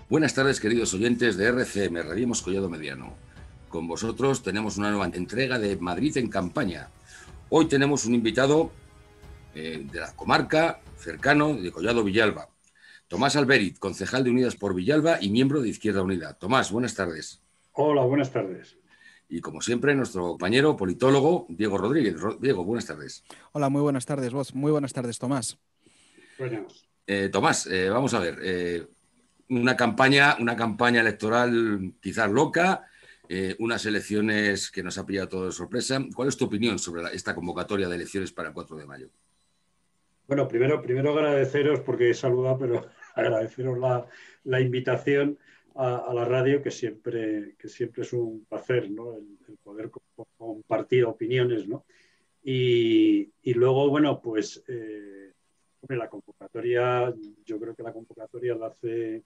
Buenas tardes, queridos oyentes de RCM, Radio Collado Mediano. Con vosotros tenemos una nueva entrega de Madrid en campaña. Hoy tenemos un invitado de la comarca, cercano, de Collado Villalba. Tomás Alberiz, concejal de Unidas por Villalba y miembro de Izquierda Unida. Tomás, buenas tardes. Hola, buenas tardes. Y como siempre, nuestro compañero politólogo, Diego Rodríguez. Diego, buenas tardes. Hola, muy buenas tardes, vos. Muy buenas tardes, Tomás. Buenas. Tomás, vamos a ver. Una campaña electoral quizás loca, unas elecciones que nos ha pillado todo de sorpresa. ¿Cuál es tu opinión sobre esta convocatoria de elecciones para el 4 de mayo? Bueno, primero agradeceros, porque he saludado, pero agradeceros la invitación a la radio, que siempre es un placer, ¿no? El poder compartir opiniones, ¿no? Y luego, bueno, pues la convocatoria, yo creo que la convocatoria la hace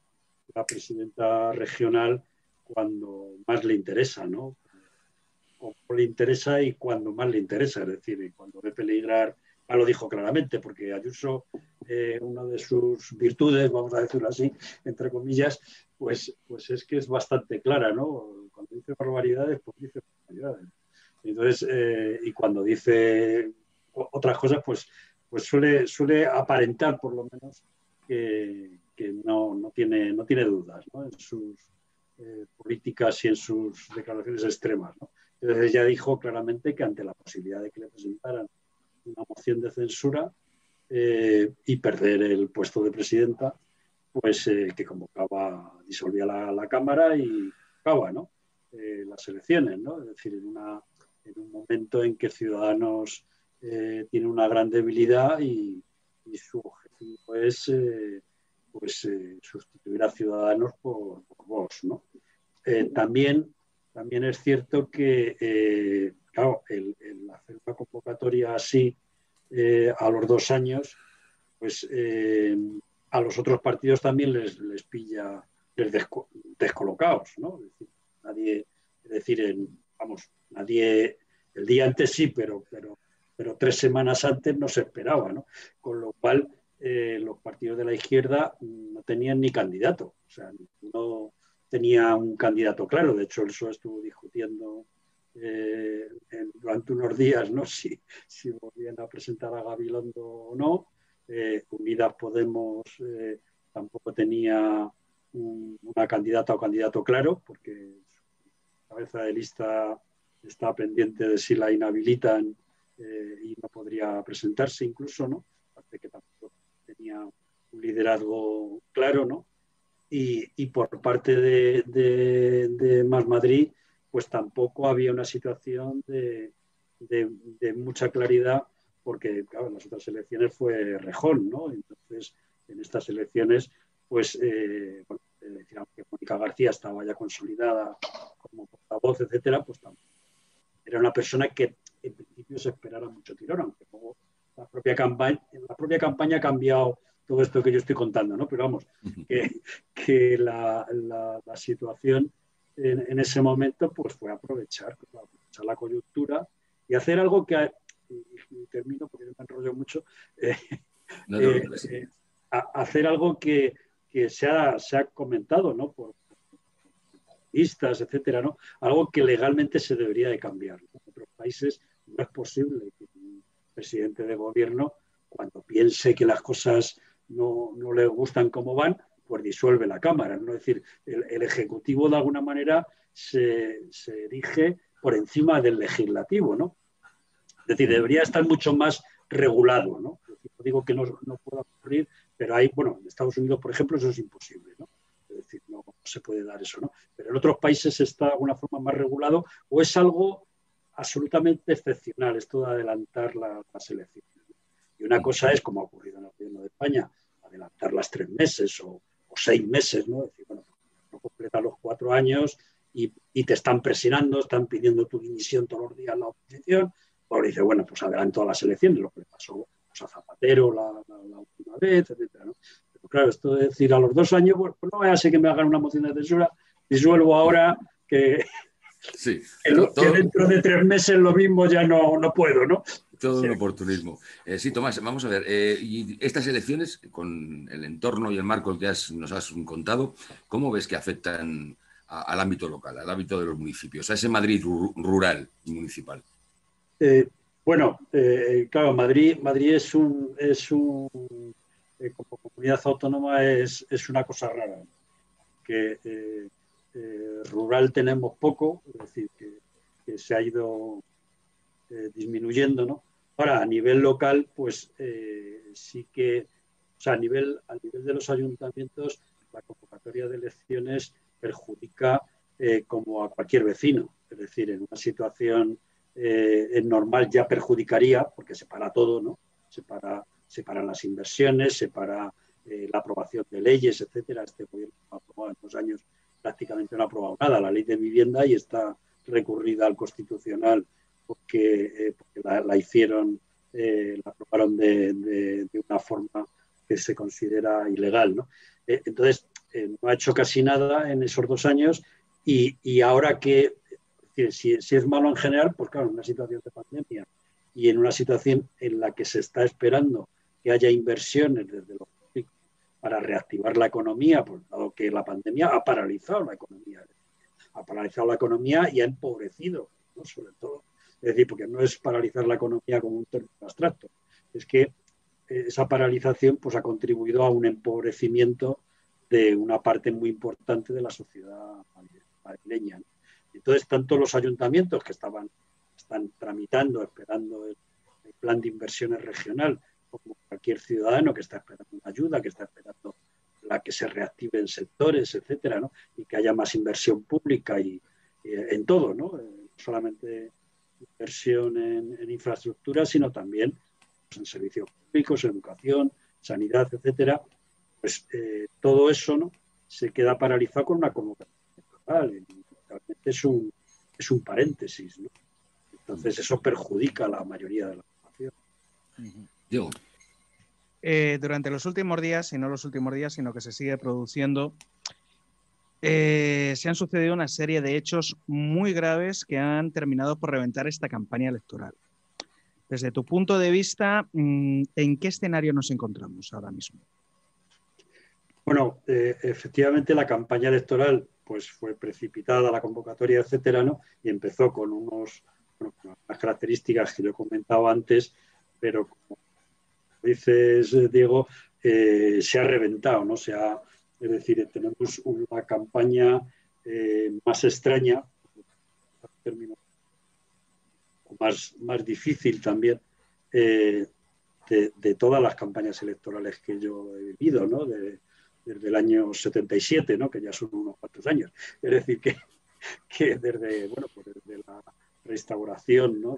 la presidenta regional cuando más le interesa, ¿no? Como le interesa y cuando más le interesa, es decir, cuando ve peligrar, ya lo dijo claramente, porque Ayuso, una de sus virtudes, vamos a decirlo así, entre comillas, pues es que es bastante clara, ¿no? Cuando dice barbaridades, pues dice barbaridades. Entonces, y cuando dice otras cosas, pues suele aparentar, por lo menos, que no tiene dudas, ¿no? En sus políticas y en sus declaraciones extremas, ¿no? Entonces ya dijo claramente que ante la posibilidad de que le presentaran una moción de censura y perder el puesto de presidenta, pues que disolvía la Cámara y convocaba, ¿no? Las elecciones, ¿no? Es decir, en un momento en que Ciudadanos tiene una gran debilidad y su objetivo es sustituir a Ciudadanos por Vox, ¿no? También es cierto que, claro, el hacer una convocatoria así a los 2 años, pues a los otros partidos también les pilla descolocados, ¿no? Es decir, nadie, el día antes sí, pero 3 semanas antes no se esperaba, ¿no? Con lo cual, los partidos de la izquierda no tenían ni candidato, o sea, no tenía un candidato claro. De hecho, el PSOE estuvo discutiendo durante unos días, ¿no? Si volvían a presentar a Gabilondo o no. Unidas Podemos tampoco tenía una candidata o candidato claro, porque su cabeza de lista está pendiente de si la inhabilitan y no podría presentarse incluso, ¿no? Aparte que tampoco tenía un liderazgo claro, ¿no? Y por parte de Más Madrid, pues tampoco había una situación de mucha claridad, porque, claro, en las otras elecciones fue Rejón, ¿no? Entonces, en estas elecciones, pues, aunque Mónica García estaba ya consolidada como portavoz, etcétera, pues también era una persona que en principio se esperara mucho tirón, aunque luego la propia campaña ha cambiado todo esto que yo estoy contando, ¿no? Pero vamos, que la situación en ese momento pues fue aprovechar la coyuntura y hacer algo que, y termino porque me enrollo mucho, hacer algo que se ha comentado, ¿no? Por listas, etcétera, ¿no? Algo que legalmente se debería de cambiar, ¿no? En otros países no es posible que un presidente de gobierno, cuando piense que las cosas no le gustan como van, pues disuelve la Cámara, ¿no? Es decir, el Ejecutivo de alguna manera se erige por encima del Legislativo, ¿no? Es decir, debería estar mucho más regulado, ¿no? Es decir, no digo que no pueda ocurrir, pero en Estados Unidos, por ejemplo, eso es imposible, ¿no? Es decir, no se puede dar eso, ¿no? Pero en otros países está de alguna forma más regulado, o es algo absolutamente excepcional esto de adelantar las elecciones. Y una cosa es, como ha ocurrido en el gobierno de España, adelantarlas 3 meses o 6 meses, ¿no? Es decir, bueno, no completas los 4 años y te están presionando, están pidiendo tu dimisión todos los días la oposición, pues dice, bueno, pues adelanto a las elecciones, lo que le pasó pues, a Zapatero la última vez, etcétera, ¿no? Pero claro, esto de decir a los 2 años, pues no vaya a ser que me hagan una moción de censura, disuelvo ahora que Sí. Que dentro de 3 meses lo mismo ya no puedo, ¿no? Todo Sí. un oportunismo. Sí, Tomás, vamos a ver. Y estas elecciones, con el entorno y el marco que nos has contado, ¿cómo ves que afectan al ámbito local, al ámbito de los municipios, a ese Madrid rural y municipal? Bueno, claro, Madrid como comunidad autónoma es una cosa rara, ¿no? Que rural tenemos poco, es decir, que se ha ido disminuyendo, ¿no? Ahora, a nivel local, pues sí que, o sea, a nivel de los ayuntamientos, la convocatoria de elecciones perjudica como a cualquier vecino. Es decir, en una situación normal ya perjudicaría, porque se para todo, ¿no? Se paran las inversiones, se para la aprobación de leyes, etcétera. Este gobierno ha aprobado en 2 años, prácticamente no ha aprobado nada. La ley de vivienda y está recurrida al Constitucional porque la hicieron, la aprobaron de una forma que se considera ilegal, ¿no? Entonces, no ha hecho casi nada en esos 2 años y ahora que, si es malo en general, pues claro, en una situación de pandemia y en una situación en la que se está esperando que haya inversiones desde lo público para reactivar la economía, pues dado que la pandemia ha paralizado la economía y ha empobrecido, ¿no? Sobre todo. Es decir, porque no es paralizar la economía como un término abstracto, es que esa paralización pues, ha contribuido a un empobrecimiento de una parte muy importante de la sociedad madrileña, ¿no? Entonces, tanto los ayuntamientos que están tramitando, esperando el plan de inversiones regional, como cualquier ciudadano que está esperando una ayuda, que está esperando la que se reactiven sectores, etcétera, ¿no? Y que haya más inversión pública y en todo, ¿no? Solamente inversión en infraestructura, sino también pues, en servicios públicos, educación, sanidad, etcétera. Pues todo eso, ¿no? Se queda paralizado con una convocatoria electoral. Realmente es un paréntesis, ¿no? Entonces eso perjudica a la mayoría de la población. Diego. Durante los últimos días, y no los últimos días, sino que se sigue produciendo, se han sucedido una serie de hechos muy graves que han terminado por reventar esta campaña electoral. Desde tu punto de vista, ¿en qué escenario nos encontramos ahora mismo? Bueno, efectivamente la campaña electoral pues fue precipitada, la convocatoria, etcétera, ¿no? Y empezó con unas características que yo he comentado antes, pero como dices, Diego, se ha reventado, ¿no? Es decir, tenemos una campaña más extraña, término más difícil también, de todas las campañas electorales que yo he vivido, ¿no? Desde el año 77, ¿no? Que ya son unos cuantos años. Es decir, que desde la restauración, ¿no?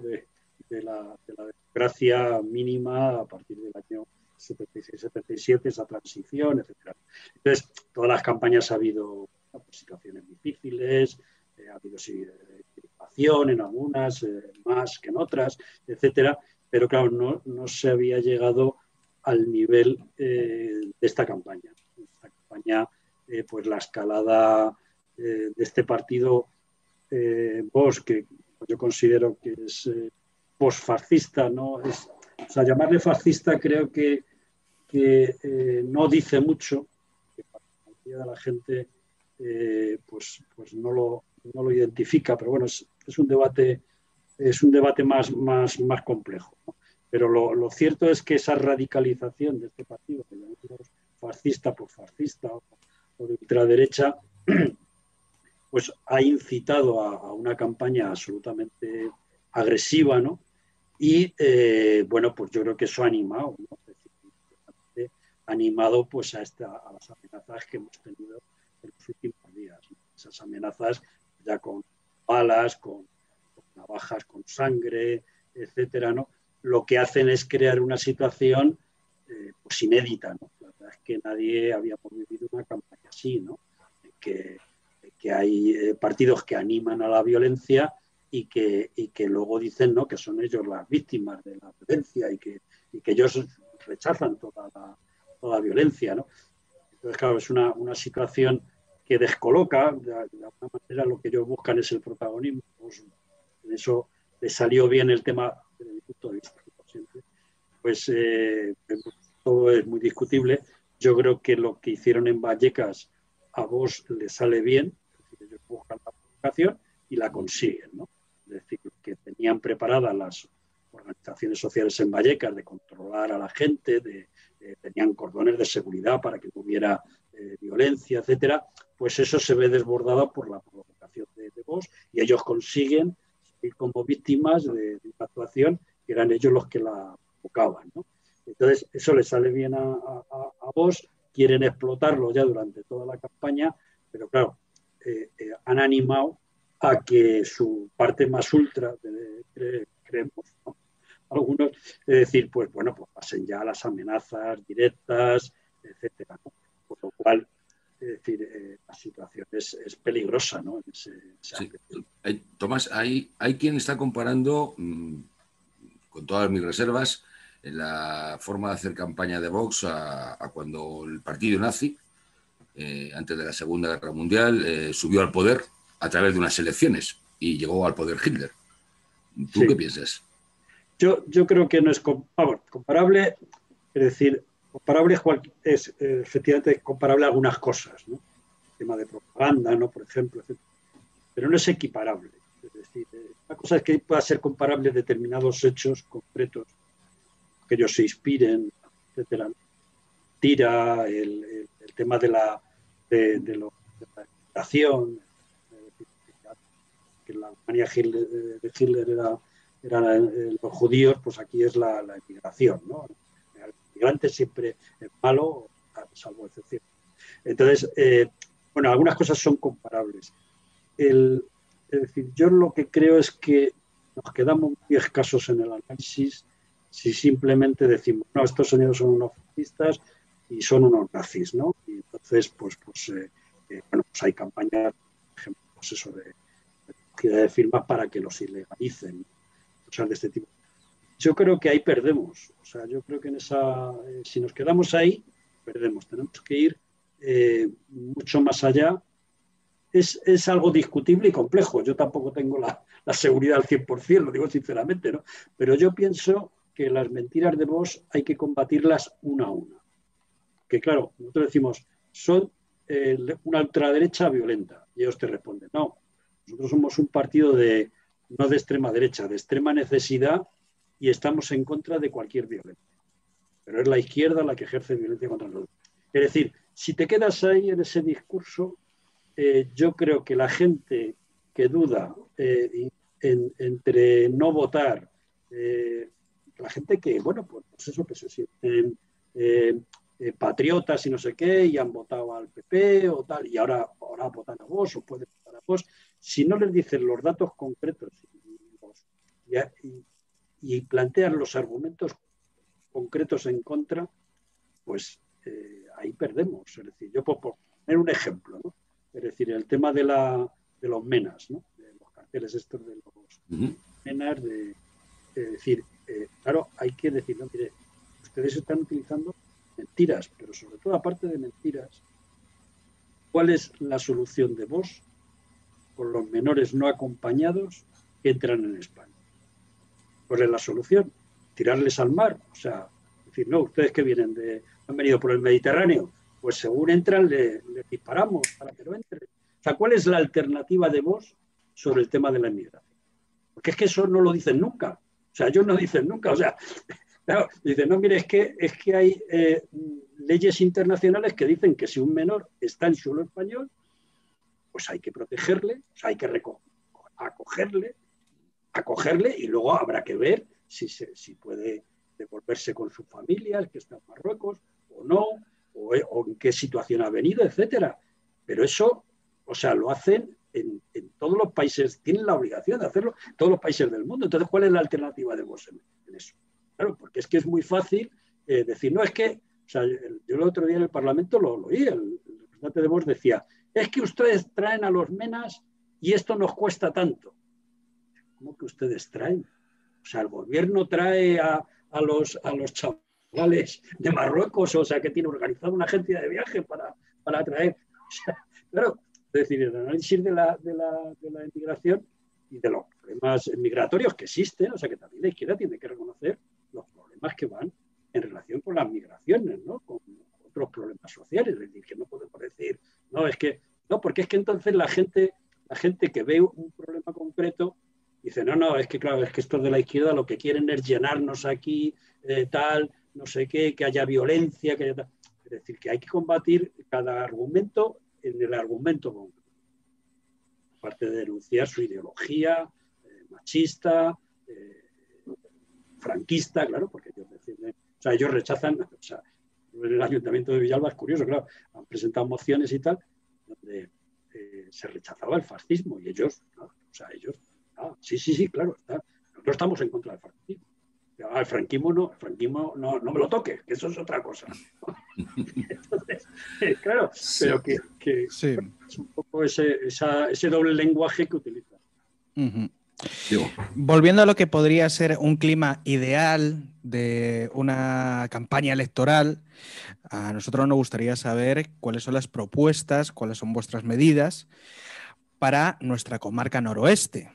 de la democracia mínima a partir del año 76-77, esa transición, etcétera. Entonces, todas las campañas ha habido situaciones difíciles, ha habido inflación en algunas, más que en otras, etcétera, pero claro, no se había llegado al nivel de esta campaña. Esta campaña, pues la escalada de este partido Vox, que yo considero que es posfascista, ¿no? O sea, llamarle fascista creo que no dice mucho, que para la mayoría de la gente pues no lo identifica, pero bueno, es un debate más complejo, ¿no? Pero lo cierto es que esa radicalización de este partido, que llamamos fascista por fascista o de ultraderecha, pues ha incitado a una campaña absolutamente agresiva, ¿no? Y bueno, pues yo creo que eso ha animado, ¿no? Es decir, ha animado pues a las amenazas que hemos tenido en los últimos días, ¿no? Esas amenazas ya con balas, con navajas, con sangre, etcétera, ¿no? Lo que hacen es crear una situación pues inédita, ¿no? La verdad es que nadie habíamos vivido una campaña así, ¿no? Que hay partidos que animan a la violencia y que luego dicen, ¿no? Que son ellos las víctimas de la violencia y que ellos rechazan toda violencia, ¿no? Entonces, claro, es una situación que descoloca, de alguna manera lo que ellos buscan es el protagonismo. Pues, en eso les salió bien el tema desde mi punto de vista, siempre. Pues todo es muy discutible. Yo creo que lo que hicieron en Vallecas a Vox les sale bien, es decir, ellos buscan la provocación y la consiguen, ¿no? Es decir, que tenían preparadas las organizaciones sociales en Vallecas de controlar a la gente, tenían cordones de seguridad para que no hubiera violencia, etcétera, pues eso se ve desbordado por la provocación de Vox y ellos consiguen ir como víctimas de una actuación que eran ellos los que la provocaban, ¿no? Entonces, eso les sale bien a Vox, quieren explotarlo ya durante toda la campaña, pero claro, han animado a que su parte más ultra, creemos, ¿no? Algunos, es decir, pues bueno, pues pasen ya las amenazas directas, etcétera, ¿no? Por lo cual, es decir, la situación es peligrosa, ¿no? En ese sí. Tomás, hay quien está comparando, con todas mis reservas, la forma de hacer campaña de Vox a cuando el partido nazi, antes de la Segunda Guerra Mundial, subió al poder a través de unas elecciones y llegó al poder Hitler. ¿Tú sí. qué piensas? Yo creo que no es comparable, es decir, comparable es efectivamente comparable a algunas cosas, ¿no? El tema de propaganda, ¿no? Por ejemplo, etc. Pero no es equiparable. Es decir, una cosa es que pueda ser comparable determinados hechos concretos, que ellos se inspiren, etcétera. Tira, el tema de la educación, que la Alemania de Hitler eran los judíos, pues aquí es la inmigración, ¿no? El inmigrante siempre es malo, salvo excepción. Entonces, bueno, algunas cosas son comparables. Es decir, yo lo que creo es que nos quedamos muy escasos en el análisis si simplemente decimos, no, estos señores son unos fascistas y son unos nazis, ¿no? Y entonces, pues bueno, pues hay campañas, por ejemplo, pues eso de firmas para que los ilegalicen, cosas de este tipo. Yo creo que ahí perdemos. O sea, yo creo que si nos quedamos ahí, perdemos. Tenemos que ir mucho más allá. Es algo discutible y complejo. Yo tampoco tengo la seguridad al 100%, lo digo sinceramente, ¿no? Pero yo pienso que las mentiras de Vox hay que combatirlas una a una. Que claro, nosotros decimos, son una ultraderecha violenta. Y ellos te responden, no, nosotros somos un partido no de extrema derecha, de extrema necesidad y estamos en contra de cualquier violencia. Pero es la izquierda la que ejerce violencia contra nosotros. Es decir, si te quedas ahí en ese discurso, yo creo que la gente que duda entre no votar, la gente que, bueno, pues eso, que se sienten patriotas y no sé qué, y han votado al PP o tal, y ahora votan a Vox o pueden votar a Vox, si no les dicen los datos concretos y plantean los argumentos concretos en contra, pues ahí perdemos. Es decir, yo puedo poner un ejemplo, ¿no? Es decir, el tema de los menas, ¿no? De los carteles estos de los menas, es decir, claro, hay que decir, no, mire, ustedes están utilizando mentiras, pero sobre todo, aparte de mentiras, ¿cuál es la solución de Vox con los menores no acompañados que entran en España? ¿Cuál es la solución? Tirarles al mar. O sea, decir, no, ustedes que han venido por el Mediterráneo, pues según entran, le disparamos para que no entren. O sea, ¿cuál es la alternativa de Vox sobre el tema de la inmigración? Porque es que eso no lo dicen nunca. O sea, ellos no dicen nunca. O sea, claro, dicen, no, mire, es que hay leyes internacionales que dicen que si un menor está en suelo español, pues hay que protegerle, o sea, hay que acogerle y luego habrá que ver si puede devolverse con sus familias, que está en Marruecos, o no, o en qué situación ha venido, etcétera. Pero eso, o sea, lo hacen en todos los países, tienen la obligación de hacerlo en todos los países del mundo. Entonces, ¿cuál es la alternativa de Vox en eso? Claro, porque es que es muy fácil decir, no, es que, o sea, yo el otro día en el Parlamento lo oí, el representante de Vox decía, es que ustedes traen a los menas y esto nos cuesta tanto. ¿Cómo que ustedes traen? O sea, el gobierno trae a los chavales de Marruecos, o sea, que tiene organizada una agencia de viaje para traer. O sea, claro, es decir, el análisis de la inmigración y de los problemas migratorios que existen, o sea que también la izquierda tiene que reconocer los problemas que van en relación con las migraciones, ¿no? Con otros problemas sociales, es decir, que no podemos decir, no, es que, no, porque es que entonces la gente que ve un problema concreto dice, no, es que claro, es que estos de la izquierda lo que quieren es llenarnos aquí, tal, no sé qué, que haya violencia, que haya tal. Es decir, que hay que combatir cada argumento en el argumento concreto. Aparte de denunciar su ideología machista, franquista, claro, porque ellos defienden, o sea, ellos rechazan, o sea, en el Ayuntamiento de Villalba es curioso, claro, han presentado mociones y tal, donde se rechazaba el fascismo y ellos, ¿no? O sea, ellos, sí, claro, nosotros estamos en contra del fascismo. El franquismo no me lo toques, que eso es otra cosa. Entonces, claro, pero que sí. es un poco ese doble lenguaje que utilizan. Uh-huh. Volviendo a lo que podría ser un clima ideal de una campaña electoral, a nosotros nos gustaría saber cuáles son las propuestas, cuáles son vuestras medidas para nuestra comarca noroeste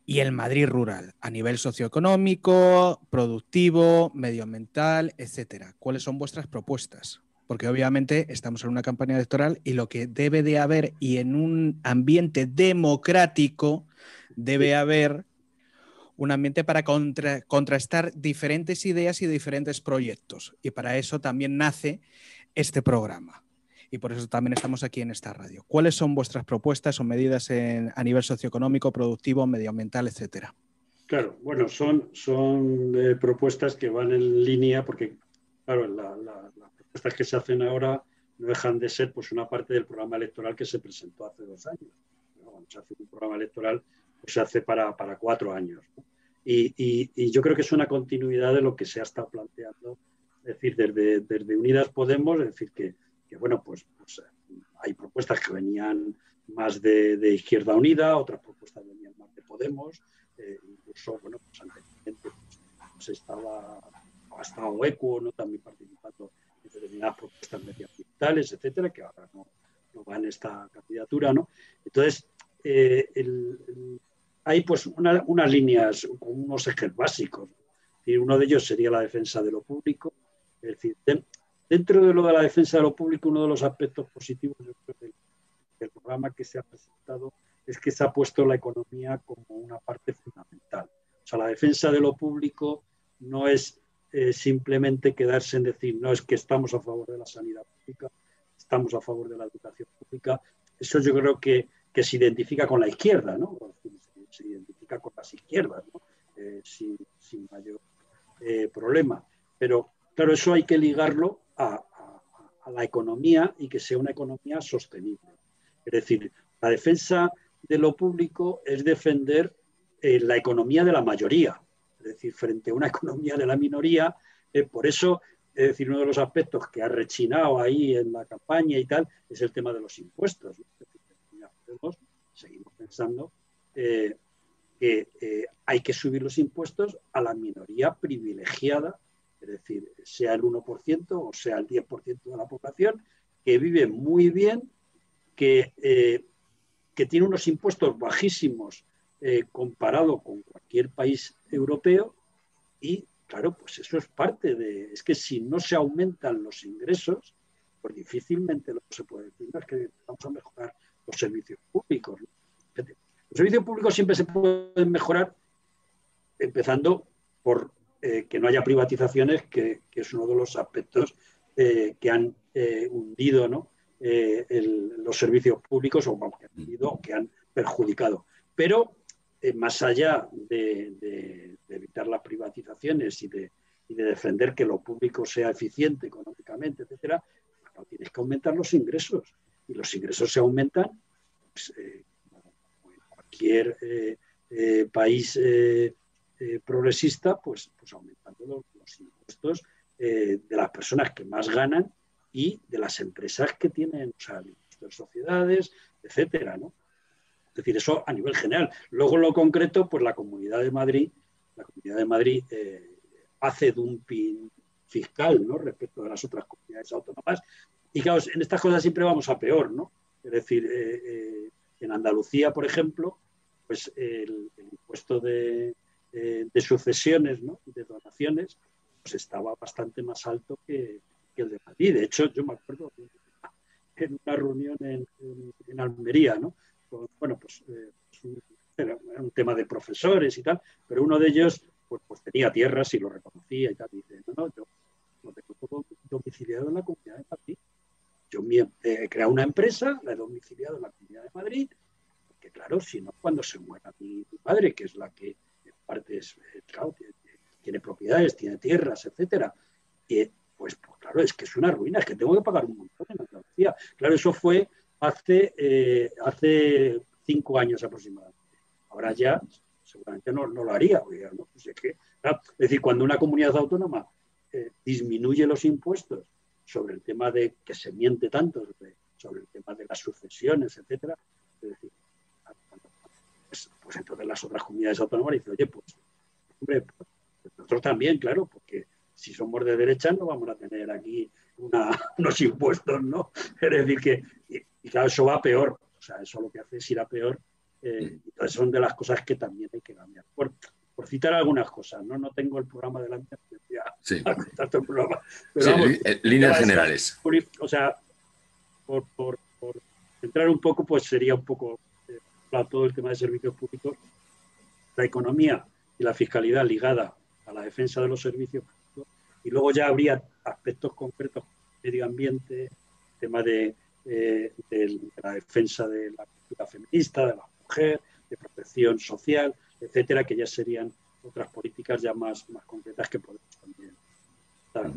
y el Madrid rural, a nivel socioeconómico, productivo, medioambiental, etcétera. ¿Cuáles son vuestras propuestas? Porque obviamente estamos en una campaña electoral y lo que debe de haber, y en un ambiente democrático, debe haber un ambiente para contrastar diferentes ideas y diferentes proyectos. Y para eso también nace este programa. Y por eso también estamos aquí en esta radio. ¿Cuáles son vuestras propuestas o medidas a nivel socioeconómico, productivo, medioambiental, etcétera? Claro, bueno, son propuestas que van en línea porque, claro, las propuestas que se hacen ahora no dejan de ser pues una parte del programa electoral que se presentó hace 2 años. Cuando se hace un programa electoral, pues se hace para 4 años, ¿no? Y yo creo que es una continuidad de lo que se ha estado planteando, es decir, desde Unidas Podemos, es decir, que bueno, pues hay propuestas que venían más de Izquierda Unida, otras propuestas venían más de Podemos, incluso, bueno, pues anteriormente pues ha estado ECO, ¿no? También participando en determinadas propuestas medioambientales, etcétera, que ahora no va en esta candidatura, ¿no? Entonces, hay pues unas líneas, unos ejes básicos, y uno de ellos sería la defensa de lo público, es decir, dentro de lo de la defensa de lo público, uno de los aspectos positivos del programa que se ha presentado es que se ha puesto la economía como una parte fundamental. O sea, la defensa de lo público no es simplemente quedarse en decir, no, es que estamos a favor de la sanidad pública, estamos a favor de la educación pública. Eso yo creo que se identifica con la izquierda, ¿no? Se identifica con las izquierdas, ¿no? Sin mayor problema. Pero, claro, eso hay que ligarlo a la economía y que sea una economía sostenible. Es decir, la defensa de lo público es defender la economía de la mayoría, es decir, frente a una economía de la minoría. Por eso, es decir, uno de los aspectos que ha rechinado ahí en la campaña y tal es el tema de los impuestos, ¿no? Es decir, seguimos pensando que hay que subir los impuestos a la minoría privilegiada, es decir, sea el 1% o sea el 10% de la población, que vive muy bien, que tiene unos impuestos bajísimos comparado con cualquier país europeo y, claro, pues eso es parte de... Es que si no se aumentan los ingresos, pues difícilmente lo que se puede decir es que vamos a mejorar los servicios públicos, ¿no? Los servicios públicos siempre se pueden mejorar empezando por que no haya privatizaciones, que es uno de los aspectos que han hundido, ¿no? Los servicios públicos o que han perjudicado. Pero más allá de evitar las privatizaciones y de defender que lo público sea eficiente económicamente, etcétera, no, tienes que aumentar los ingresos. Y los ingresos se aumentan, pues, como en cualquier país progresista, pues aumentando los impuestos de las personas que más ganan y de las empresas que tienen, o sea, el impuesto de sociedades, etcétera, ¿no? Es decir, eso a nivel general. Luego, en lo concreto, pues la Comunidad de Madrid hace dumping fiscal, ¿no? Respecto a las otras comunidades autónomas. Y claro, en estas cosas siempre vamos a peor, ¿no? Es decir, en Andalucía, por ejemplo, pues el impuesto de sucesiones, ¿no?, de donaciones, pues estaba bastante más alto que el de Madrid. De hecho, yo me acuerdo en una reunión en Almería, ¿no? Bueno, pues era un tema de profesores y tal, pero uno de ellos pues tenía tierras y lo reconocía y tal. Y dice, no, yo lo tengo todo domiciliado en la Comunidad de Madrid. Yo he creado una empresa, la he domiciliado en la Comunidad de Madrid, porque claro, si no, cuando se muera mi padre, que es la que en parte es, claro, tiene propiedades, tiene tierras, etcétera, y pues claro, es que es una ruina, es que tengo que pagar un montón en Andalucía. Claro, eso fue hace 5 años aproximadamente. Ahora ya seguramente no lo haría. ¿No? Pues claro, es decir, cuando una comunidad autónoma disminuye los impuestos sobre el tema de que se miente tanto, sobre el tema de las sucesiones, etcétera, es decir, pues entonces las otras comunidades autónomas dicen, oye, pues hombre, pues nosotros también, claro, porque si somos de derecha no vamos a tener aquí unos impuestos, ¿no? Es decir, que, y claro, eso va peor, o sea, eso lo que hace es ir a peor, entonces son de las cosas que también hay que cambiar. Por citar algunas cosas, no tengo el programa delante, sí, a contar todo el programa, pero sí, vamos, líneas generales. O sea, por entrar un poco, pues sería un poco todo el tema de servicios públicos, la economía y la fiscalidad ligada a la defensa de los servicios públicos, y luego ya habría aspectos concretos, medio ambiente, tema de la defensa de la cultura feminista, de la mujer, de protección social, etcétera, que ya serían otras políticas ya más concretas que podemos también dar.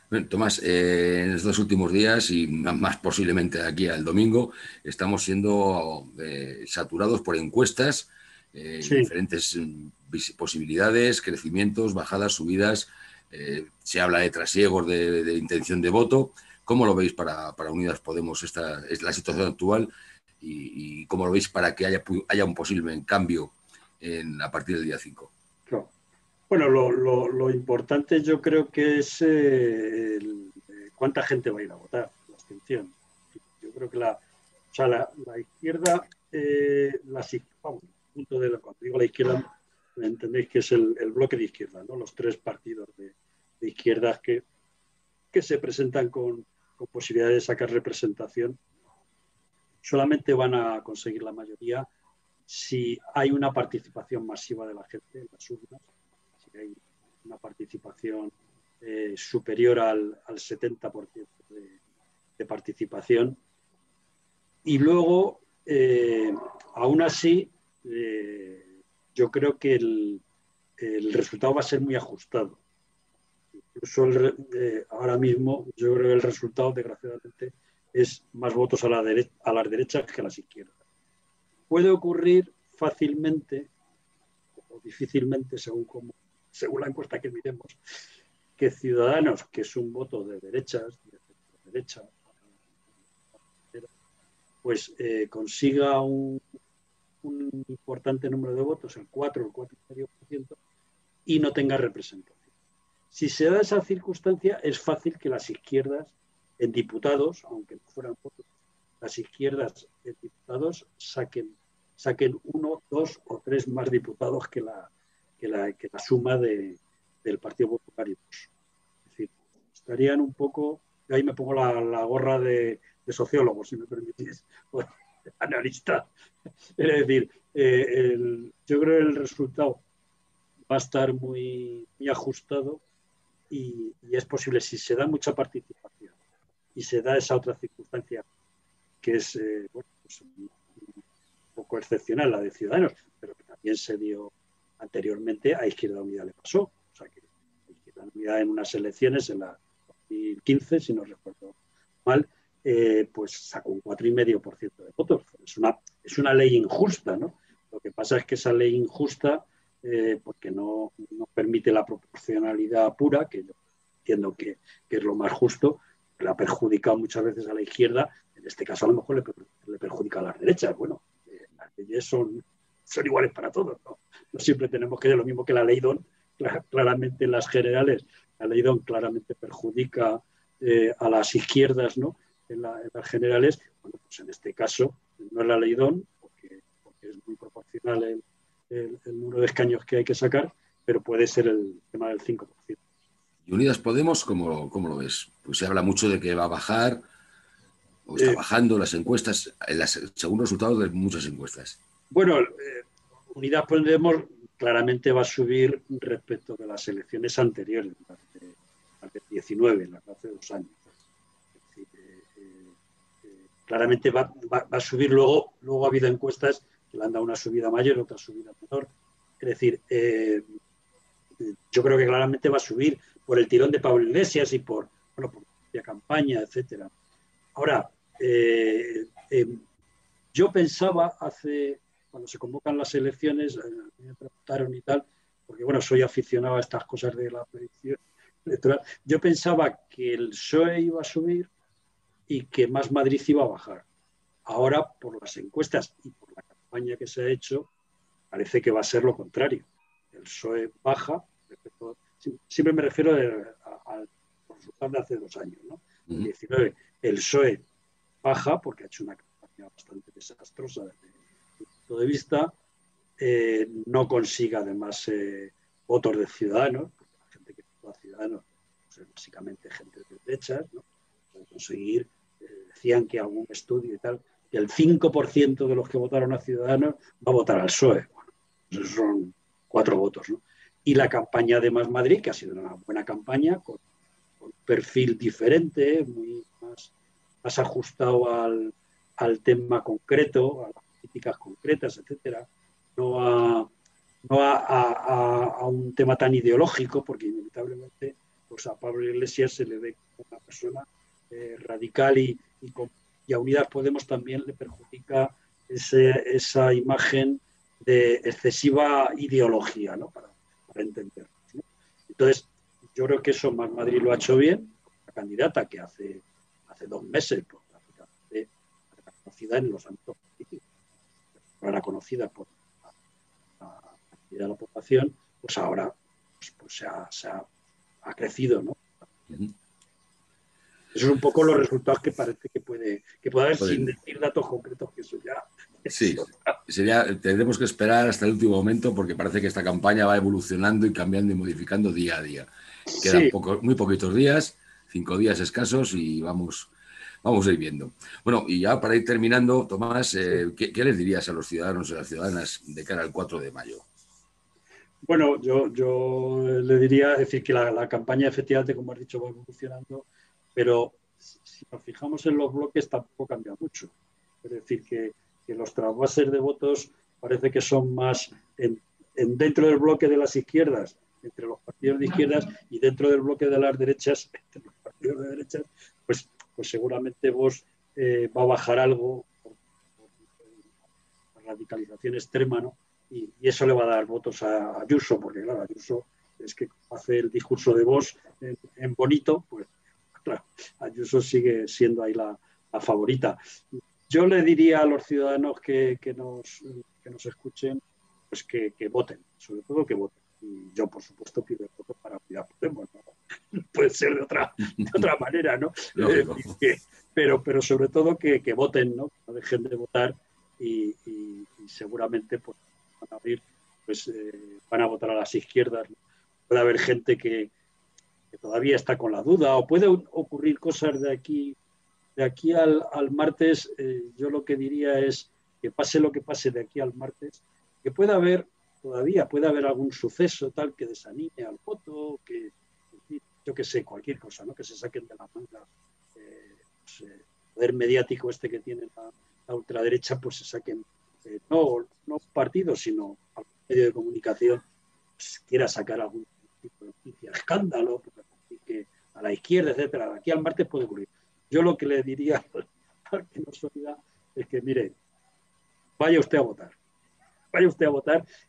Bueno, Tomás, en estos últimos días y más posiblemente aquí al domingo, estamos siendo saturados por encuestas, Sí. diferentes posibilidades, crecimientos, bajadas, subidas. Se habla de trasiegos de intención de voto. ¿Cómo lo veis para Unidas Podemos esta es la situación actual y cómo lo veis para que haya un posible cambio a partir del día 5? Claro. Bueno, lo importante yo creo que es cuánta gente va a ir a votar, la abstención. Yo creo que la izquierda, vamos, cuando digo la izquierda, entendéis que es el bloque de izquierda, ¿no? Los 3 partidos de izquierdas que se presentan con posibilidad de sacar representación, solamente van a conseguir la mayoría si hay una participación masiva de la gente en las urnas, si hay una participación superior al 70% de participación. Y luego, aún así, yo creo que el resultado va a ser muy ajustado. Incluso ahora mismo, yo creo que el resultado, desgraciadamente, es más votos a las derechas que a las izquierdas. Puede ocurrir fácilmente o difícilmente, según la encuesta que miremos, que Ciudadanos, que es un voto de derechas, de derecha, pues consiga un importante número de votos, el 4 o el 4,5%, y no tenga representación. Si se da esa circunstancia, es fácil que las izquierdas en diputados, aunque no fueran votos, las izquierdas en diputados saquen 1, 2 o 3 más diputados que la suma del Partido Popular y Vox. Es decir, estarían un poco, ahí me pongo la gorra de sociólogo, si me permitís, o de analista. Es decir, yo creo que el resultado va a estar muy, muy ajustado y es posible, si se da mucha participación y se da esa otra circunstancia que es pues un poco excepcional, la de Ciudadanos, pero que también se dio anteriormente a Izquierda Unida le pasó. O sea, que Izquierda Unida en unas elecciones, en la 2015, si no recuerdo mal, pues sacó un 4,5% de votos. Es una ley injusta, ¿no? Lo que pasa es que esa ley injusta, porque no permite la proporcionalidad pura, que yo entiendo que es lo más justo, la ha perjudicado muchas veces a la izquierda. En este caso a lo mejor le perjudica a las derechas. Bueno, las leyes son iguales para todos, ¿no? No siempre tenemos que ver lo mismo que la ley Don. Claramente en las generales, la ley Don claramente perjudica a las izquierdas, ¿no? En las generales, Bueno, pues en este caso no es la ley Don, porque es muy proporcional el número de escaños que hay que sacar, pero puede ser el tema del 5%. ¿Y Unidas Podemos cómo lo ves? Pues se habla mucho de que va a bajar, o está bajando las encuestas, según resultados de muchas encuestas. Bueno, Unidas Podemos claramente va a subir respecto de las elecciones anteriores, las de 19, las de hace 2 años. Es decir, claramente va a subir. Luego ha habido encuestas que le han dado una subida mayor, otra subida menor. Es decir, yo creo que claramente va a subir por el tirón de Pablo Iglesias y por la campaña, etcétera. Ahora, yo pensaba cuando se convocan las elecciones, me preguntaron y tal, porque bueno, soy aficionado a estas cosas de la predicción electoral, yo pensaba que el PSOE iba a subir y que Más Madrid iba a bajar. Ahora, por las encuestas y por la campaña que se ha hecho, parece que va a ser lo contrario. El PSOE baja, siempre me refiero al resultado de hace 2 años, ¿no? En 19, el PSOE baja porque ha hecho una campaña bastante desastrosa desde mi punto de vista, no consigue además votos de Ciudadanos, porque la gente que votó a Ciudadanos pues es básicamente gente de derechas, ¿no? Puede conseguir, decían que algún estudio y tal, que el 5% de los que votaron a Ciudadanos va a votar al PSOE. Bueno, esos son 4 votos, ¿no? Y la campaña de Más Madrid, que ha sido una buena campaña, con un perfil diferente, muy más ajustado al tema concreto, a las políticas concretas, etcétera, no a un tema tan ideológico, porque inevitablemente pues a Pablo Iglesias se le ve como una persona radical y a Unidas Podemos también le perjudica esa imagen de excesiva ideología, ¿no? para entendernos, ¿no? Entonces, yo creo que eso Más Madrid lo ha hecho bien. La candidata que hace 2 meses, pues, prácticamente era conocida en los ámbitos políticos, no era conocida por la mayoría de la población, pues ahora pues ha crecido, ¿no? Esos son un poco los resultados que parece que puede haber, sin decir datos concretos, que eso ya... Sí, tendremos que esperar hasta el último momento porque parece que esta campaña va evolucionando y cambiando y modificando día a día. Quedan muy poquitos días, 5 días escasos y vamos a ir viendo. Bueno, y ya para ir terminando, Tomás, ¿qué les dirías a los ciudadanos y a las ciudadanas de cara al 4 de mayo? Bueno, yo le diría, es decir, que la campaña efectivamente, como has dicho, va evolucionando, pero si nos fijamos en los bloques tampoco cambia mucho. Es decir, que los trasvases de votos parece que son más dentro del bloque de las izquierdas, entre los partidos de izquierdas, y dentro del bloque de las derechas, entre los partidos de derechas, pues seguramente Vox va a bajar algo por radicalización extrema, ¿no? Y eso le va a dar votos a Ayuso, porque claro, Ayuso es que hace el discurso de Vox en bonito, pues claro, Ayuso sigue siendo ahí la favorita. Yo le diría a los ciudadanos que nos escuchen, pues que voten, sobre todo que voten. Y yo, por supuesto, pido el voto para Unidas Podemos, ¿no? Puede ser de otra manera, ¿no? Pero sobre todo que voten, ¿no? Que no dejen de votar y seguramente pues, van a votar a las izquierdas, ¿no? Puede haber gente que todavía está con la duda, o puede ocurrir cosas de aquí al martes. Yo lo que diría es que pase lo que pase de aquí al martes, que puede haber algún suceso tal que desanime al voto, que yo que sé, cualquier cosa, ¿no? Que se saquen de la manga el poder mediático este que tiene la ultraderecha, pues se saquen no partidos, sino algún medio de comunicación, pues, quiera sacar algún tipo de noticia, escándalo, que a la izquierda, etcétera. Aquí al martes puede ocurrir. Yo lo que le diría al que nos oiga es que, mire, vaya usted a votar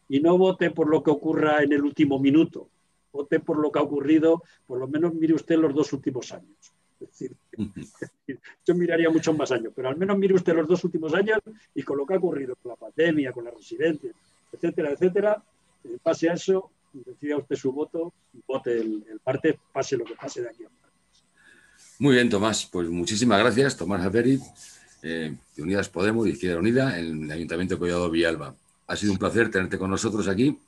y no vote por lo que ocurra en el último minuto, vote por lo que ha ocurrido, por lo menos mire usted los 2 últimos años. Es decir, yo miraría muchos más años, pero al menos mire usted los 2 últimos años y con lo que ha ocurrido con la pandemia, con las residencias, etcétera, etcétera, en base a eso, decida usted su voto y vote el martes, pase lo que pase de aquí a martes. Muy bien, Tomás. Pues muchísimas gracias, Tomás Alberic, de Unidas Podemos, de Izquierda Unida, en el Ayuntamiento de Collado Villalba. Ha sido un placer tenerte con nosotros aquí.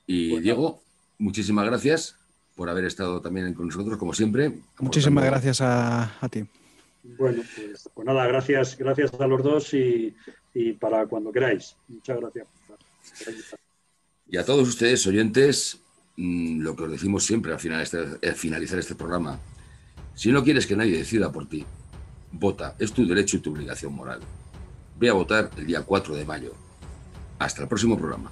Y Bueno. Diego, muchísimas gracias por haber estado también con nosotros, como siempre. Muchísimas gracias a ti. Bueno, pues nada, gracias a los dos y para cuando queráis. Muchas gracias. Y a todos ustedes, oyentes, lo que os decimos siempre al finalizar este programa: si no quieres que nadie decida por ti, vota, es tu derecho y tu obligación moral. Ve a votar el día 4 de mayo. Hasta el próximo programa.